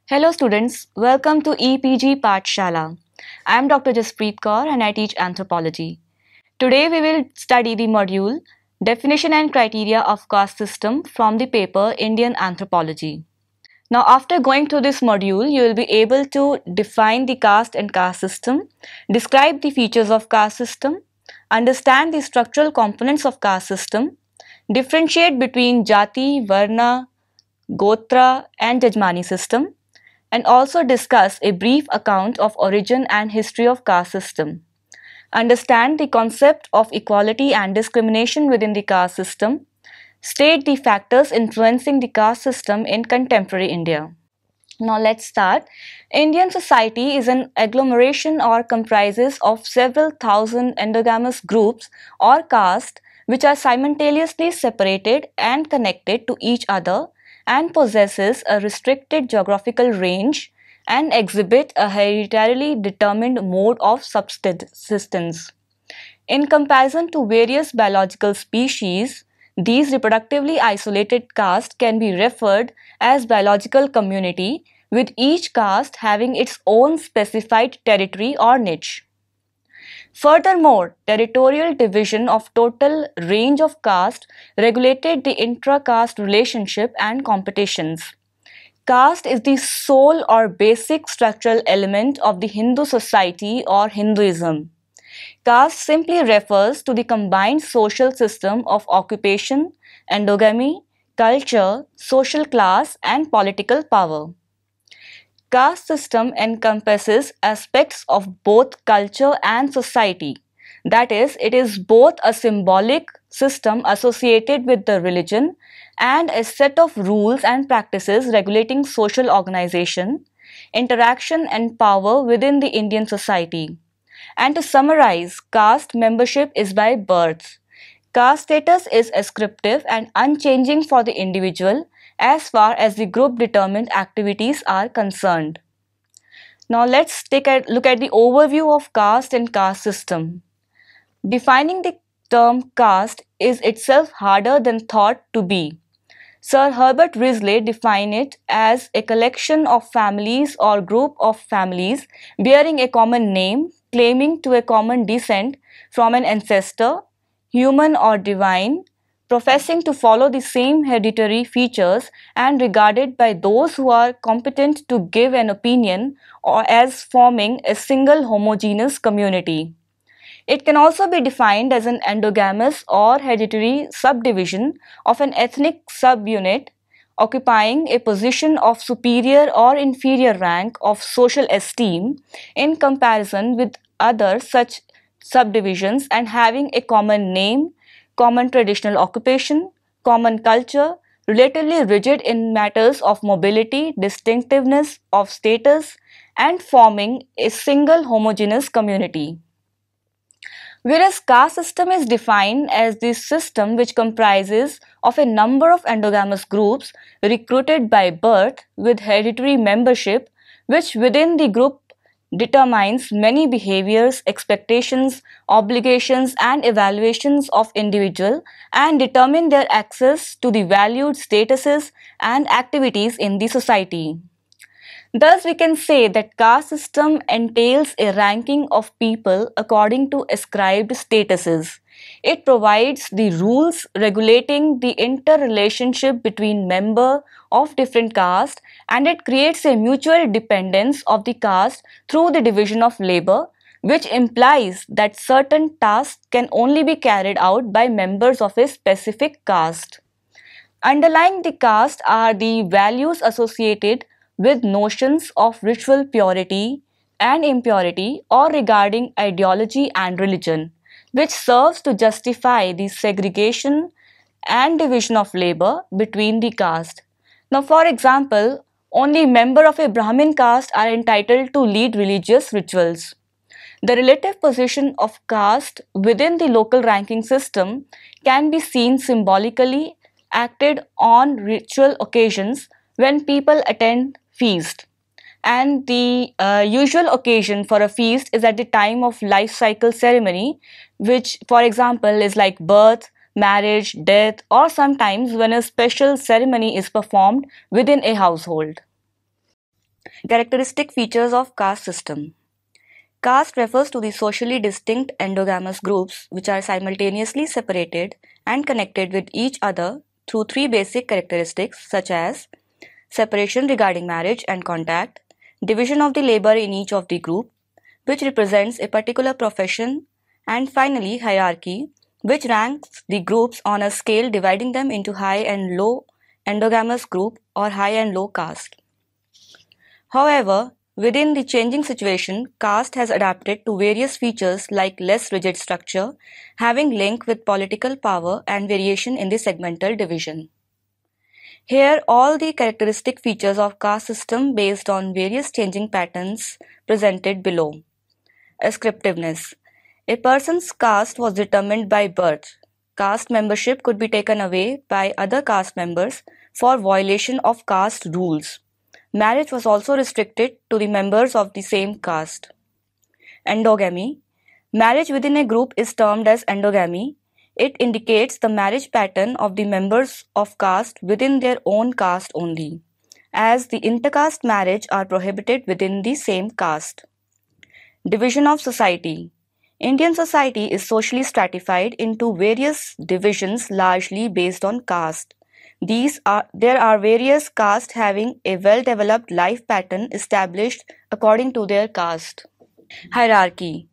Hello students, welcome to EPG Pathshala. I am Dr. Jaspreet Kaur and I teach Anthropology. Today we will study the module Definition and Criteria of Caste System from the paper Indian Anthropology. Now after going through this module, you will be able to define the caste and caste system, describe the features of caste system, understand the structural components of caste system, differentiate between Jati, Varna, Gotra and Jajmani system, and also discuss a brief account of origin and history of caste system. Understand the concept of equality and discrimination within the caste system. State the factors influencing the caste system in contemporary India. Now let's start. Indian society is an agglomeration or comprises of several thousand endogamous groups or castes which are simultaneously separated and connected to each other and possesses a restricted geographical range and exhibit a hereditarily determined mode of subsistence. In comparison to various biological species, these reproductively isolated castes can be referred as biological community, with each caste having its own specified territory or niche. Furthermore, territorial division of total range of caste regulated the intra-caste relationship and competitions. Caste is the sole or basic structural element of the Hindu society or Hinduism. Caste simply refers to the combined social system of occupation, endogamy, culture, social class, and political power. Caste system encompasses aspects of both culture and society. That is, it is both a symbolic system associated with the religion and a set of rules and practices regulating social organization, interaction, and power within the Indian society. And to summarize, caste membership is by birth. Caste status is ascriptive and unchanging for the individual as far as the group determined activities are concerned. Now let's take a look at the overview of caste and caste system. Defining the term caste is itself harder than thought to be. Sir Herbert Risley defined it as a collection of families or group of families bearing a common name, claiming to a common descent from an ancestor, human or divine, professing to follow the same hereditary features and regarded by those who are competent to give an opinion or as forming a single homogeneous community. It can also be defined as an endogamous or hereditary subdivision of an ethnic subunit occupying a position of superior or inferior rank of social esteem in comparison with other such subdivisions and having a common name, common traditional occupation, common culture, relatively rigid in matters of mobility, distinctiveness of status, and forming a single homogeneous community. Whereas caste system is defined as the system which comprises of a number of endogamous groups recruited by birth with hereditary membership, which within the group determines many behaviors, expectations, obligations and evaluations of individual and determine their access to the valued statuses and activities in the society. Thus, we can say that caste system entails a ranking of people according to ascribed statuses. It provides the rules regulating the interrelationship between members of different castes and it creates a mutual dependence of the caste through the division of labor, which implies that certain tasks can only be carried out by members of a specific caste. Underlying the caste are the values associated with notions of ritual purity and impurity or regarding ideology and religion, which serves to justify the segregation and division of labor between the caste. Now, for example, only members of a Brahmin caste are entitled to lead religious rituals. The relative position of caste within the local ranking system can be seen symbolically acted on ritual occasions when people attend feast. And the usual occasion for a feast is at the time of life cycle ceremony, which for example is like birth, marriage, death, or sometimes when a special ceremony is performed within a household. Characteristic features of caste system. Caste refers to the socially distinct endogamous groups which are simultaneously separated and connected with each other through three basic characteristics such as separation regarding marriage and contact, division of the labor in each of the group, which represents a particular profession, and finally hierarchy, which ranks the groups on a scale dividing them into high and low endogamous group or high and low caste. However, within the changing situation, caste has adapted to various features like less rigid structure, having link with political power and variation in the segmental division. Here all the characteristic features of caste system based on various changing patterns presented below. Ascriptiveness. A person's caste was determined by birth. Caste membership could be taken away by other caste members for violation of caste rules. Marriage was also restricted to the members of the same caste. Endogamy. Marriage within a group is termed as endogamy. It indicates the marriage pattern of the members of caste within their own caste only, as the intercaste marriage are prohibited within the same caste. Division of society. Indian society is socially stratified into various divisions largely based on caste. There are various castes having a well-developed life pattern established according to their caste. Hierarchy.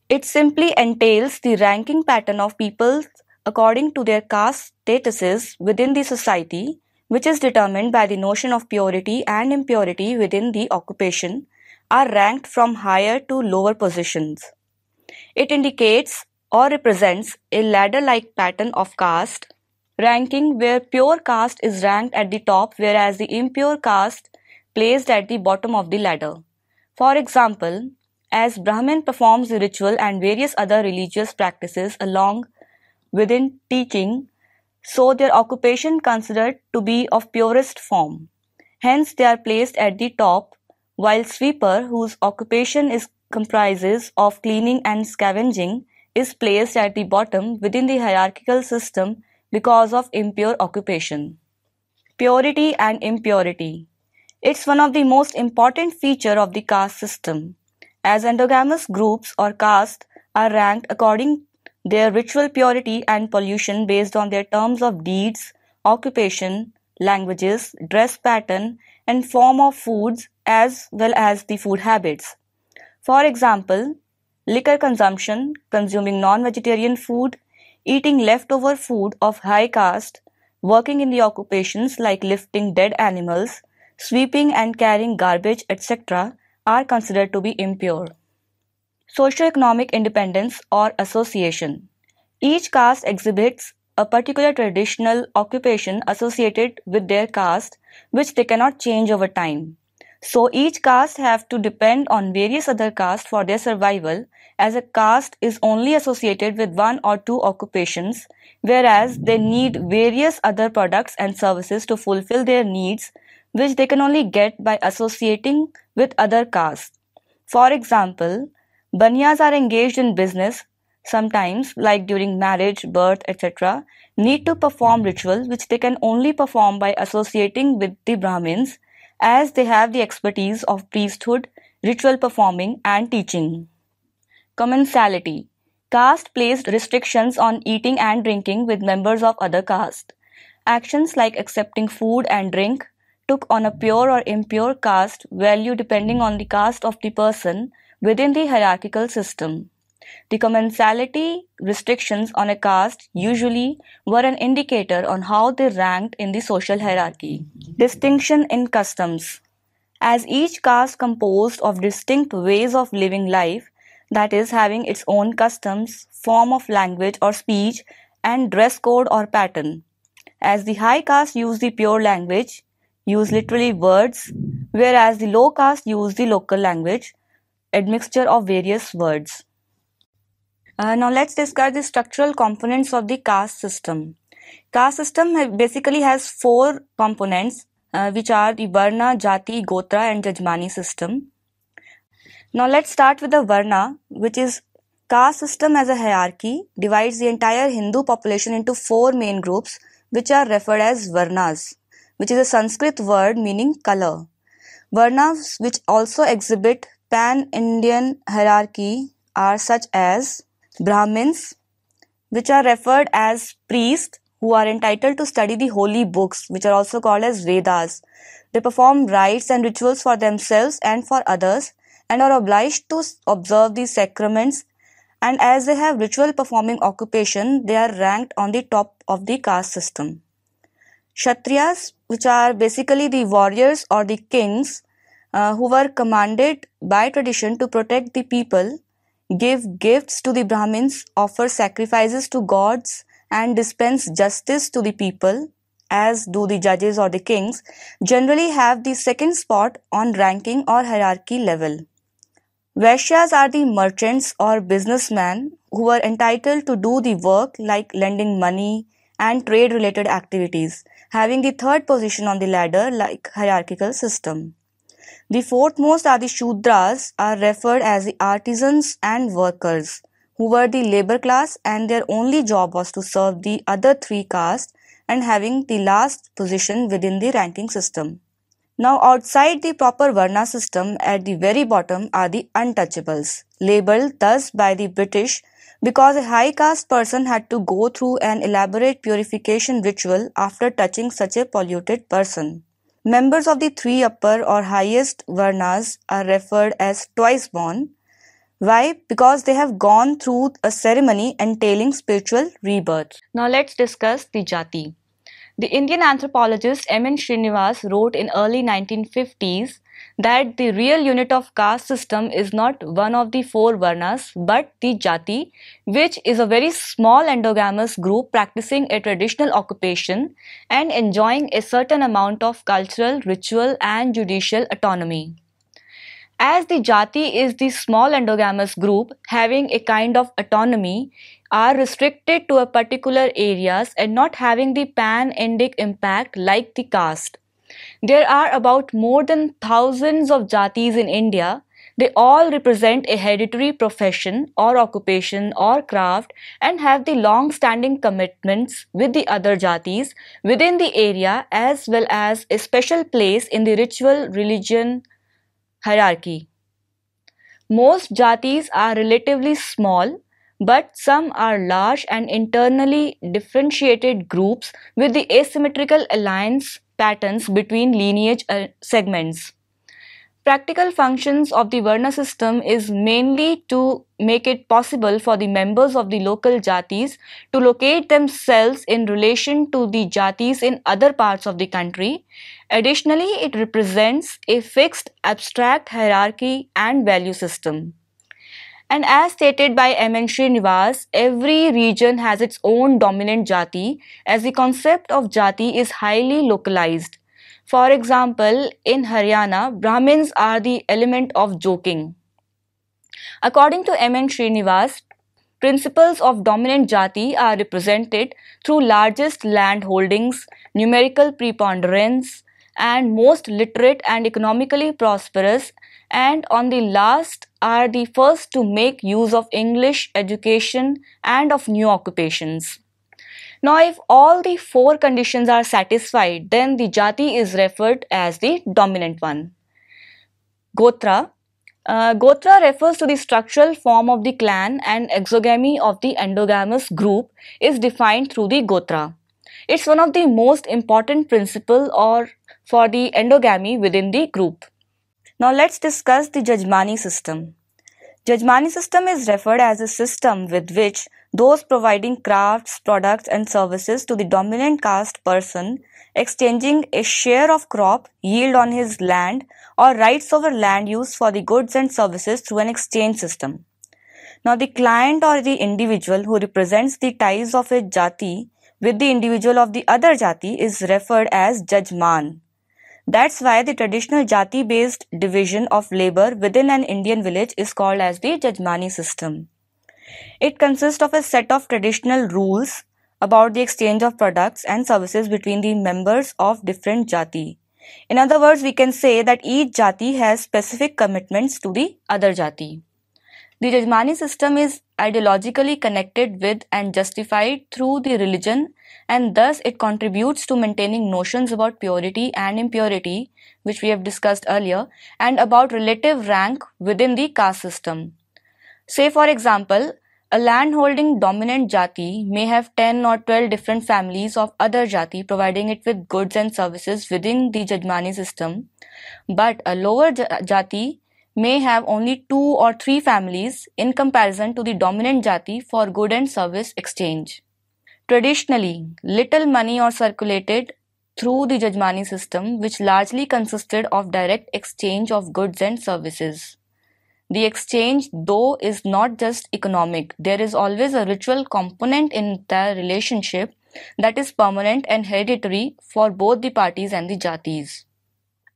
It simply entails the ranking pattern of people according to their caste statuses within the society, which is determined by the notion of purity and impurity within the occupation, are ranked from higher to lower positions. It indicates or represents a ladder-like pattern of caste ranking where pure caste is ranked at the top whereas the impure caste placed at the bottom of the ladder. For example, as Brahmin performs the ritual and various other religious practices along within teaching, so their occupation considered to be of purest form. Hence they are placed at the top, while sweeper, whose occupation comprises of cleaning and scavenging, is placed at the bottom within the hierarchical system because of impure occupation. Purity and impurity. It's one of the most important feature of the caste system, as endogamous groups or caste are ranked according their ritual purity and pollution based on their terms of deeds, occupation, languages, dress pattern, and form of foods as well as the food habits. For example, liquor consumption, consuming non-vegetarian food, eating leftover food of high caste, working in the occupations like lifting dead animals, sweeping and carrying garbage, etc. are considered to be impure. Socioeconomic independence or association. Each caste exhibits a particular traditional occupation associated with their caste which they cannot change over time. So each caste have to depend on various other castes for their survival, as a caste is only associated with one or two occupations, whereas they need various other products and services to fulfill their needs, which they can only get by associating with other castes. For example, Banyas are engaged in business, sometimes like during marriage, birth, etc., need to perform ritual which they can only perform by associating with the Brahmins, as they have the expertise of priesthood, ritual performing and teaching. Commensality. Caste placed restrictions on eating and drinking with members of other caste. Actions like accepting food and drink took on a pure or impure caste value depending on the caste of the person within the hierarchical system. The commensality restrictions on a caste usually were an indicator on how they ranked in the social hierarchy. Distinction in customs. As each caste composed of distinct ways of living life, that is, having its own customs, form of language or speech, and dress code or pattern. As the high caste use the pure language, use literally words, whereas the low caste use the local language, admixture of various words. Now let's discuss the structural components of the caste system. Caste system basically has four components, which are the Varna, Jati, Gotra and Jajmani system. Now let's start with the Varna, which is caste system as a hierarchy divides the entire Hindu population into four main groups, which are referred as Varnas, which is a Sanskrit word meaning color. Varnas which also exhibit pan-Indian hierarchy are such as Brahmins, which are referred as priests who are entitled to study the holy books, which are also called as Vedas. They perform rites and rituals for themselves and for others and are obliged to observe the sacraments, and as they have ritual performing occupation, they are ranked on the top of the caste system. Kshatriyas, which are basically the warriors or the kings who were commanded by tradition to protect the people, give gifts to the Brahmins, offer sacrifices to gods, and dispense justice to the people, as do the judges or the kings, generally have the second spot on ranking or hierarchy level. Vaishyas are the merchants or businessmen who are entitled to do the work like lending money and trade related activities, having the third position on the ladder like hierarchical system. The fourth most are the Shudras, are referred as the artisans and workers, who were the labor class and their only job was to serve the other three castes and having the last position within the ranking system. Now outside the proper Varna system at the very bottom are the untouchables, labelled thus by the British because a high caste person had to go through an elaborate purification ritual after touching such a polluted person. Members of the three upper or highest Varnas are referred as twice born. Why? Because they have gone through a ceremony entailing spiritual rebirth. Now let's discuss the Jati. The Indian anthropologist M.N. Srinivas wrote in early 1950s that the real unit of caste system is not one of the four varnas but the Jati, which is a very small endogamous group practicing a traditional occupation and enjoying a certain amount of cultural, ritual and judicial autonomy. As the Jati is the small endogamous group having a kind of autonomy, are restricted to a particular areas and not having the pan-Indic impact like the caste. There are about more than thousands of Jatis in India. They all represent a hereditary profession or occupation or craft and have the long-standing commitments with the other Jatis within the area as well as a special place in the ritual religion hierarchy. Most Jatis are relatively small, but some are large and internally differentiated groups with the asymmetrical alliance patterns between lineage segments. Practical functions of the Varna system is mainly to make it possible for the members of the local Jatis to locate themselves in relation to the Jatis in other parts of the country. Additionally, it represents a fixed abstract hierarchy and value system. And as stated by M.N. Srinivas, every region has its own dominant Jati as the concept of Jati is highly localized. For example, in Haryana, Brahmins are the element of joking. According to M.N. Srinivas, principles of dominant Jati are represented through largest land holdings, numerical preponderance, and most literate and economically prosperous, and on the last are the first to make use of English education and of new occupations. Now, if all the four conditions are satisfied, then the Jati is referred as the dominant one. Gotra. Gotra refers to the structural form of the clan, and exogamy of the endogamous group is defined through the Gotra. It's one of the most important principles for the endogamy within the group. Now let's discuss the Jajmani system. Jajmani system is referred as a system with which those providing crafts, products and services to the dominant caste person exchanging a share of crop yield on his land or rights over land use for the goods and services through an exchange system. Now the client or the individual who represents the ties of a Jati with the individual of the other Jati is referred as Jajman. That's why the traditional Jati-based division of labor within an Indian village is called as the Jajmani system. It consists of a set of traditional rules about the exchange of products and services between the members of different Jati. In other words, we can say that each Jati has specific commitments to the other Jati. The Jajmani system is ideologically connected with and justified through the religion, and thus it contributes to maintaining notions about purity and impurity, which we have discussed earlier, and about relative rank within the caste system. Say, for example, a landholding dominant jati may have 10 or 12 different families of other jati providing it with goods and services within the Jajmani system, but a lower jati may have only 2 or 3 families in comparison to the dominant jati for good and service exchange. Traditionally, little money was circulated through the Jajmani system, which largely consisted of direct exchange of goods and services. The exchange, though, is not just economic. There is always a ritual component in the relationship that is permanent and hereditary for both the parties and the jatis.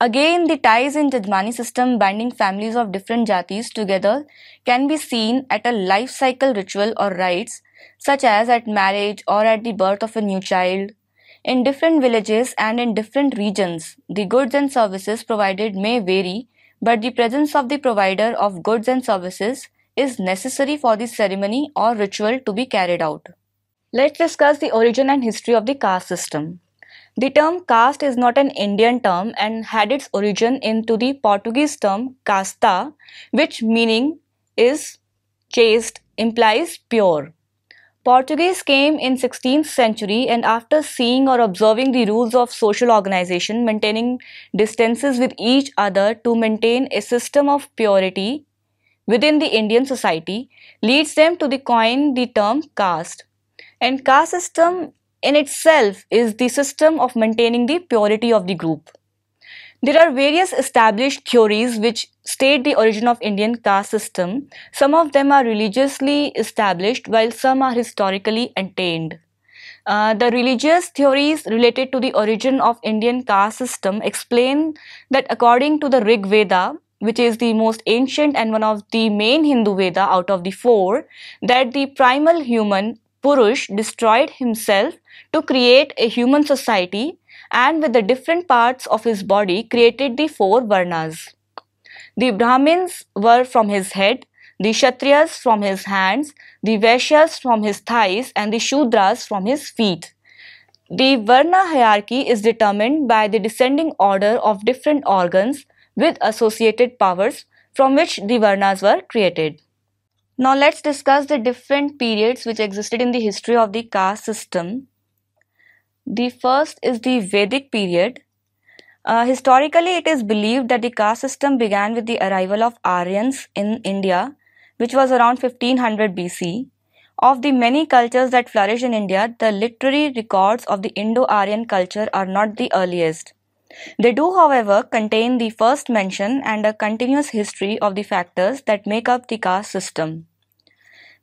Again, the ties in Jajmani system binding families of different jatis together can be seen at a life cycle ritual or rites, such as at marriage or at the birth of a new child. In different villages and in different regions, the goods and services provided may vary, but the presence of the provider of goods and services is necessary for the ceremony or ritual to be carried out. Let's discuss the origin and history of the caste system. The term caste is not an Indian term and had its origin into the Portuguese term casta, which meaning is chaste, implies pure. Portuguese came in 16th century, and after seeing or observing the rules of social organization, maintaining distances with each other to maintain a system of purity within the Indian society, leads them to coin the term caste. And caste system in itself is the system of maintaining the purity of the group. There are various established theories which state the origin of Indian caste system. Some of them are religiously established while some are historically attained. The religious theories related to the origin of Indian caste system explain that according to the Rig Veda, which is the most ancient and one of the main Hindu Veda out of the 4, that the primal human Purush destroyed himself to create a human society, and with the different parts of his body created the 4 Varnas. The Brahmins were from his head, the Kshatriyas from his hands, the Vaishyas from his thighs, and the Shudras from his feet. The Varna hierarchy is determined by the descending order of different organs with associated powers from which the Varnas were created. Now let's discuss the different periods which existed in the history of the caste system. The first is the Vedic period. Historically, it is believed that the caste system began with the arrival of Aryans in India, which was around 1500 BC. Of the many cultures that flourished in India, the literary records of the Indo-Aryan culture are not the earliest. They do, however, contain the first mention and a continuous history of the factors that make up the caste system.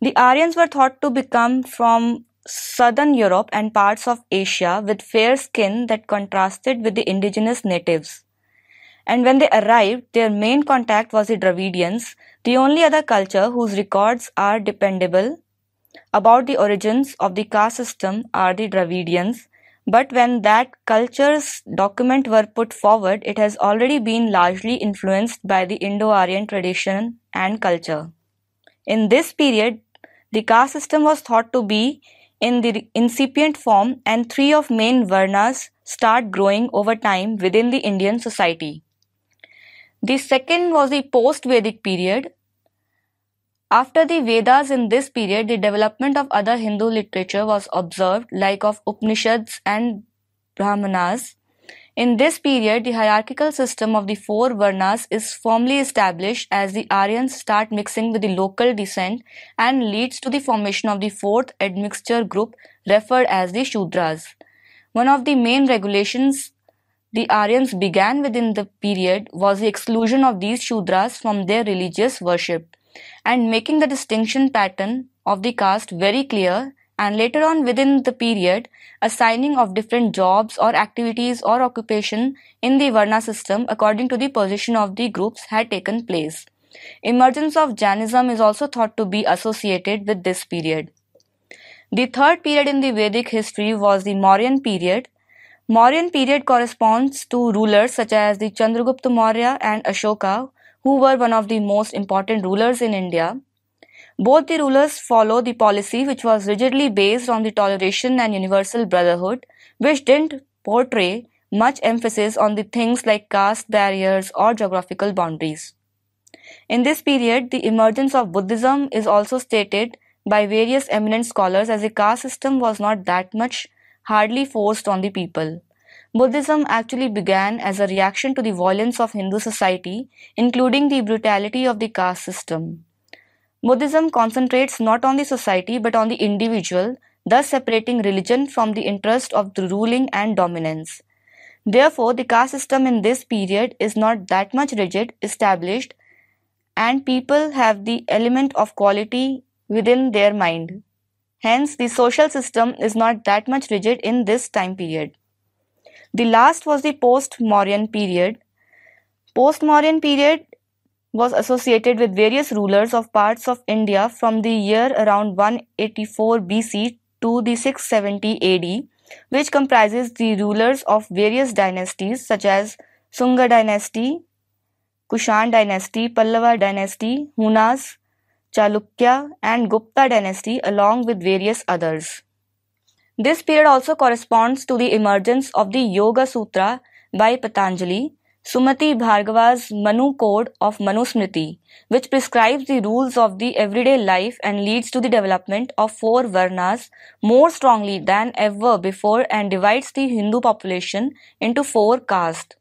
The Aryans were thought to become from southern Europe and parts of Asia with fair skin that contrasted with the indigenous natives. And when they arrived, their main contact was the Dravidians, the only other culture whose records are dependable about the origins of the caste system are the Dravidians. But when that culture's document were put forward, it has already been largely influenced by the Indo-Aryan tradition and culture. In this period, the caste system was thought to be in the incipient form, and 3 of main Varnas start growing over time within the Indian society. The second was the post-Vedic period. After the Vedas, in this period, the development of other Hindu literature was observed, like of Upanishads and Brahmanas. In this period, the hierarchical system of the 4 Varnas is firmly established as the Aryans start mixing with the local descent and leads to the formation of the 4th admixture group referred as the Shudras. One of the main regulations the Aryans began within the period was the exclusion of these Shudras from their religious worship, and making the distinction pattern of the caste very clear, and later on within the period, assigning of different jobs or activities or occupation in the Varna system according to the position of the groups had taken place. Emergence of Jainism is also thought to be associated with this period. The third period in the Vedic history was the Mauryan period. Mauryan period corresponds to rulers such as the Chandragupta Maurya and Ashoka, who were one of the most important rulers in India. Both the rulers follow the policy which was rigidly based on the toleration and universal brotherhood, which didn't portray much emphasis on the things like caste barriers or geographical boundaries. In this period, the emergence of Buddhism is also stated by various eminent scholars as a caste system was not that much hardly forced on the people. Buddhism actually began as a reaction to the violence of Hindu society, including the brutality of the caste system. Buddhism concentrates not on the society but on the individual, thus separating religion from the interest of the ruling and dominance. Therefore, the caste system in this period is not that much rigid, established, and people have the element of quality within their mind. Hence, the social system is not that much rigid in this time period. The last was the post-Mauryan period. Post-Mauryan period was associated with various rulers of parts of India from the year around 184 BC to the 670 AD, which comprises the rulers of various dynasties such as Sunga dynasty, Kushan dynasty, Pallava dynasty, Hunas, Chalukya and Gupta dynasty along with various others. This period also corresponds to the emergence of the Yoga Sutra by Patanjali, Sumati Bhargava's Manu Code of Manusmriti, which prescribes the rules of the everyday life and leads to the development of four Varnas more strongly than ever before and divides the Hindu population into four castes.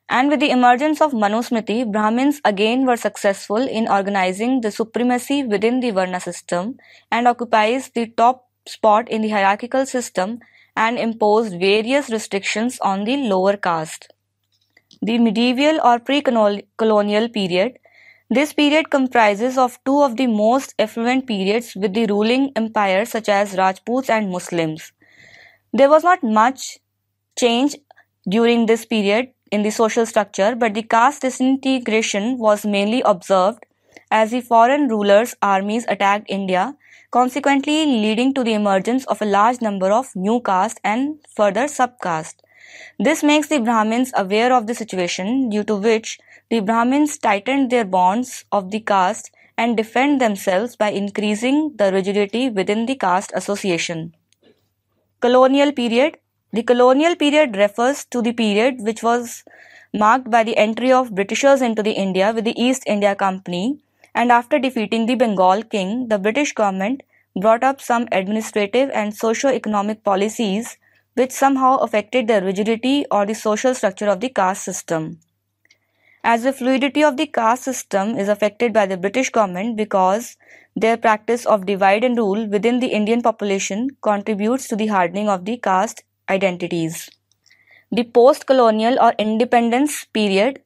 And with the emergence of Manusmriti, Brahmins again were successful in organizing the supremacy within the Varna system and occupies the top spot in the hierarchical system and imposed various restrictions on the lower caste. The medieval or pre-colonial period. This period comprises of two of the most affluent periods with the ruling empires such as Rajputs and Muslims. There was not much change during this period in the social structure, but the caste disintegration was mainly observed as the foreign rulers' armies attacked India, consequently leading to the emergence of a large number of new castes and further subcastes. This makes the Brahmins aware of the situation, due to which the Brahmins tightened their bonds of the caste and defend themselves by increasing the rigidity within the caste association. Colonial period. The colonial period refers to the period which was marked by the entry of Britishers into the India with the East India Company, and after defeating the Bengal king, the British government brought up some administrative and socio-economic policies which somehow affected the rigidity or the social structure of the caste system. As the fluidity of the caste system is affected by the British government because their practice of divide and rule within the Indian population contributes to the hardening of the caste identities. The post-colonial or independence period.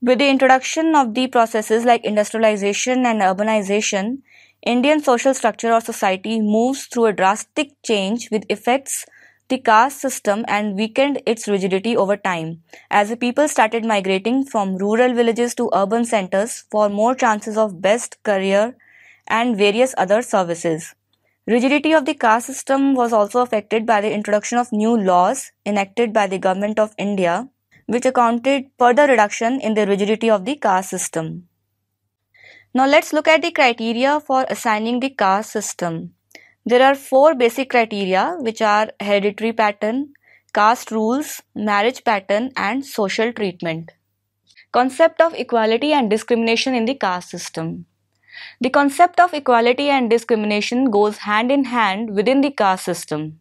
With the introduction of the processes like industrialization and urbanization, Indian social structure or society moves through a drastic change which affects the caste system and weakened its rigidity over time, as the people started migrating from rural villages to urban centers for more chances of best career and various other services. Rigidity of the caste system was also affected by the introduction of new laws enacted by the Government of India, which accounted further reduction in the rigidity of the caste system. Now let's look at the criteria for assigning the caste system. There are four basic criteria, which are hereditary pattern, caste rules, marriage pattern, and social treatment. Concept of equality and discrimination in the caste system. The concept of equality and discrimination goes hand in hand within the caste system,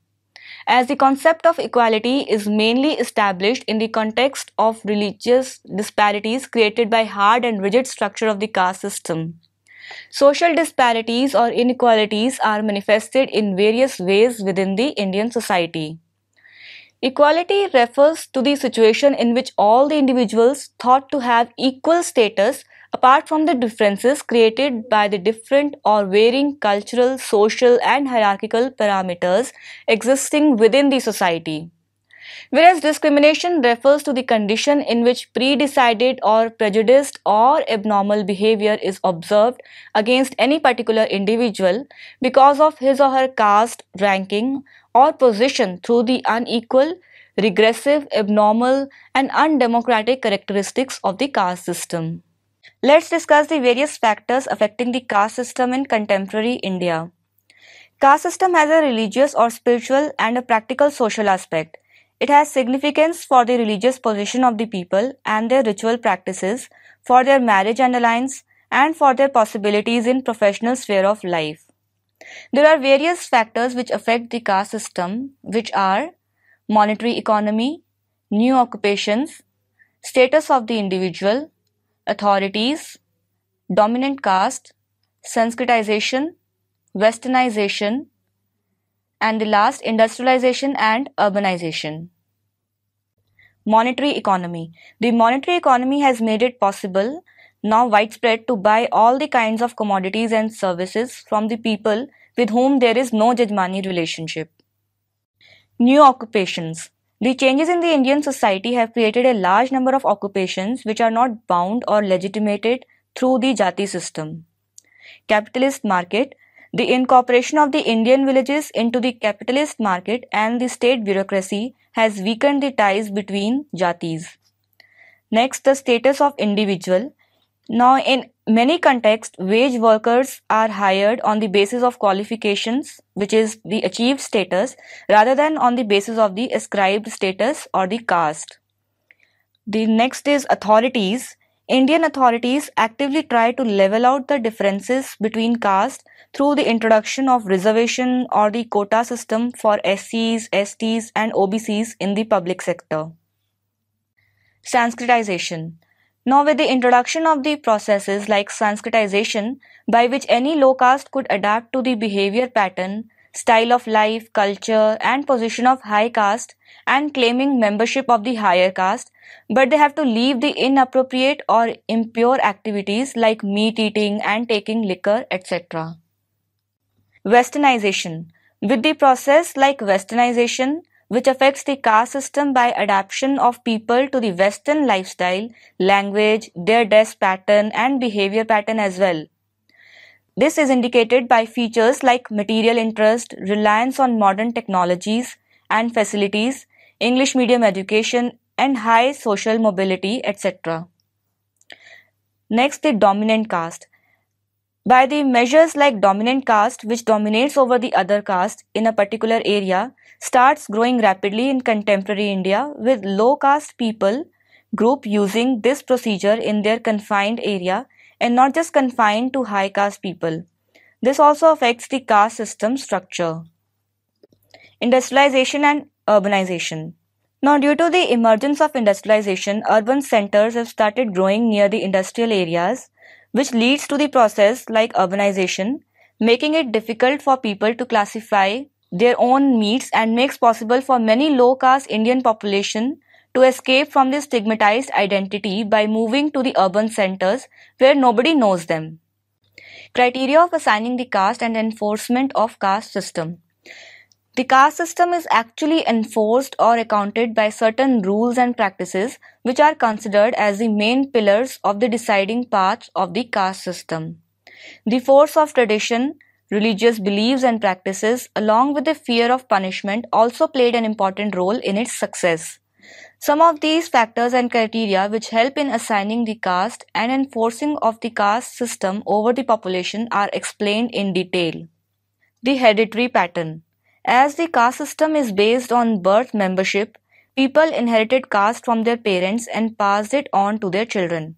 as the concept of equality is mainly established in the context of religious disparities created by hard and rigid structure of the caste system. Social disparities or inequalities are manifested in various ways within the Indian society. Equality refers to the situation in which all the individuals thought to have equal status apart from the differences created by the different or varying cultural, social and hierarchical parameters existing within the society. Whereas discrimination refers to the condition in which pre-decided or prejudiced or abnormal behavior is observed against any particular individual because of his or her caste, ranking or position through the unequal, regressive, abnormal and undemocratic characteristics of the caste system. Let's discuss the various factors affecting the caste system in contemporary India. Caste system has a religious or spiritual and a practical social aspect. It has significance for the religious position of the people and their ritual practices, for their marriage and alliance, and for their possibilities in professional sphere of life. There are various factors which affect the caste system, which are monetary economy, new occupations, status of the individual, authorities, dominant caste, Sanskritization, westernization, and the last industrialization and urbanization. Monetary economy. The monetary economy has made it possible now widespread to buy all the kinds of commodities and services from the people with whom there is no Jajmani relationship. New occupations. The changes in the Indian society have created a large number of occupations which are not bound or legitimated through the Jati system. Capitalist market. The incorporation of the Indian villages into the capitalist market and the state bureaucracy has weakened the ties between jatis. Next, the status of individual. Now, in many contexts, wage workers are hired on the basis of qualifications, which is the achieved status, rather than on the basis of the ascribed status or the caste. The next is authorities. Indian authorities actively try to level out the differences between caste through the introduction of reservation or the quota system for SCs, STs, and OBCs in the public sector. Sanskritization. Now, with the introduction of the processes like Sanskritization, by which any low caste could adapt to the behavior pattern, style of life, culture, and position of high caste, and claiming membership of the higher caste, but they have to leave the inappropriate or impure activities like meat eating and taking liquor, etc. Westernization. With the process like Westernization, which affects the caste system by adaptation of people to the Western lifestyle, language, their dress pattern, and behavior pattern as well. This is indicated by features like material interest, reliance on modern technologies and facilities, English medium education, and high social mobility, etc. Next, the dominant caste. By the measures like dominant caste, which dominates over the other caste in a particular area, starts growing rapidly in contemporary India, with low caste people group using this procedure in their confined area and not just confined to high caste people. This also affects the caste system structure. Industrialization and urbanization. Now, due to the emergence of industrialization, urban centers have started growing near the industrial areas, which leads to the process like urbanization, making it difficult for people to classify their own needs and makes possible for many low caste Indian population to escape from this stigmatized identity by moving to the urban centers where nobody knows them. Criteria of assigning the caste and enforcement of caste system. The caste system is actually enforced or accounted by certain rules and practices which are considered as the main pillars of the deciding path of the caste system. The force of tradition, religious beliefs and practices, along with the fear of punishment, also played an important role in its success. Some of these factors and criteria which help in assigning the caste and enforcing of the caste system over the population are explained in detail. The hereditary pattern. As the caste system is based on birth membership, people inherited caste from their parents and passed it on to their children.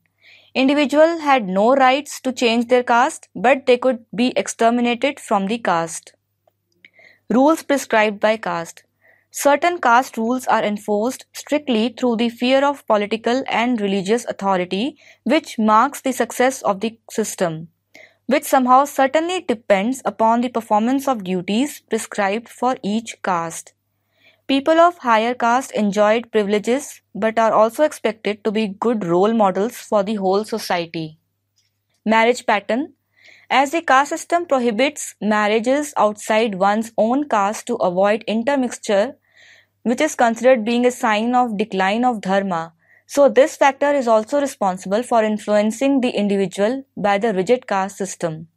Individuals had no rights to change their caste, but they could be exterminated from the caste. Rules prescribed by caste. Certain caste rules are enforced strictly through the fear of political and religious authority, which marks the success of the system, which somehow certainly depends upon the performance of duties prescribed for each caste. People of higher caste enjoyed privileges but are also expected to be good role models for the whole society. Marriage pattern. As the caste system prohibits marriages outside one's own caste to avoid intermixture, which is considered being a sign of decline of dharma, so this factor is also responsible for influencing the individual by the rigid caste system.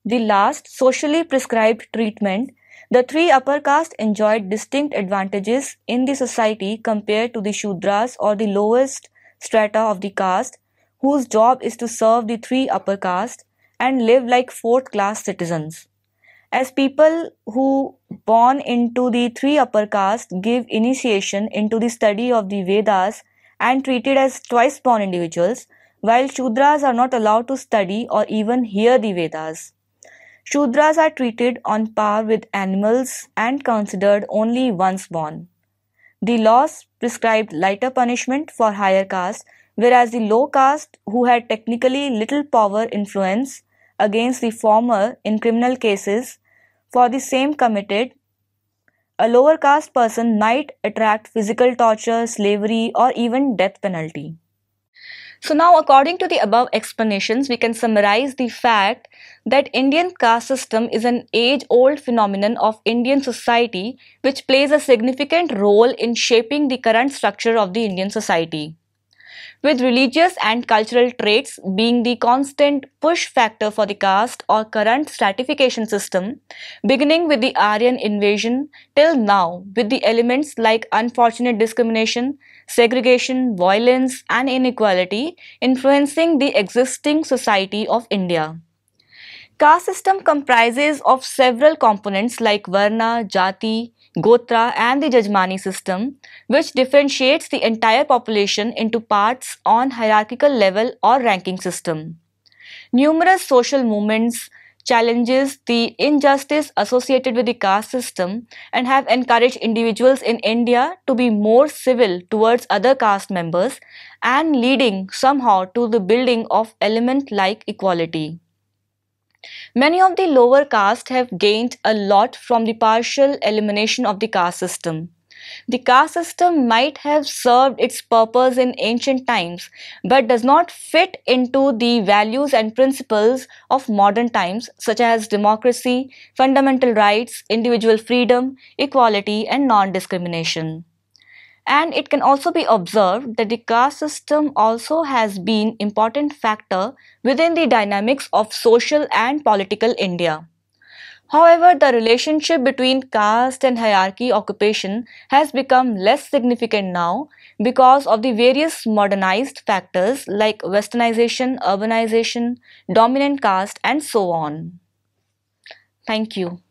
The last, socially prescribed treatment. The three upper castes enjoyed distinct advantages in the society compared to the Shudras or the lowest strata of the caste, whose job is to serve the three upper castes and live like fourth class citizens. As people who born into the three upper castes give initiation into the study of the Vedas and treated as twice born individuals, while Shudras are not allowed to study or even hear the Vedas. Shudras are treated on par with animals and considered only once born. The laws prescribed lighter punishment for higher caste, whereas the low caste, who had technically little power influence against the former in criminal cases for the same committed, a lower caste person might attract physical torture, slavery, or even death penalty. So now, according to the above explanations, we can summarize the fact that Indian caste system is an age-old phenomenon of Indian society which plays a significant role in shaping the current structure of the Indian society, with religious and cultural traits being the constant push factor for the caste or current stratification system, beginning with the Aryan invasion till now, with the elements like unfortunate discrimination, segregation, violence, and inequality influencing the existing society of India. Caste system comprises of several components like Varna, Jati, Gotra and the Jajmani system, which differentiates the entire population into parts on hierarchical level or ranking system. Numerous social movements challenges the injustice associated with the caste system and have encouraged individuals in India to be more civil towards other caste members and leading somehow to the building of element like equality. Many of the lower caste have gained a lot from the partial elimination of the caste system. The caste system might have served its purpose in ancient times, but does not fit into the values and principles of modern times, such as democracy, fundamental rights, individual freedom, equality, and non discrimination. And it can also be observed that the caste system also has been important factor within the dynamics of social and political India. However, the relationship between caste and hierarchy occupation has become less significant now because of the various modernized factors like westernization, urbanization, dominant caste and so on. Thank you.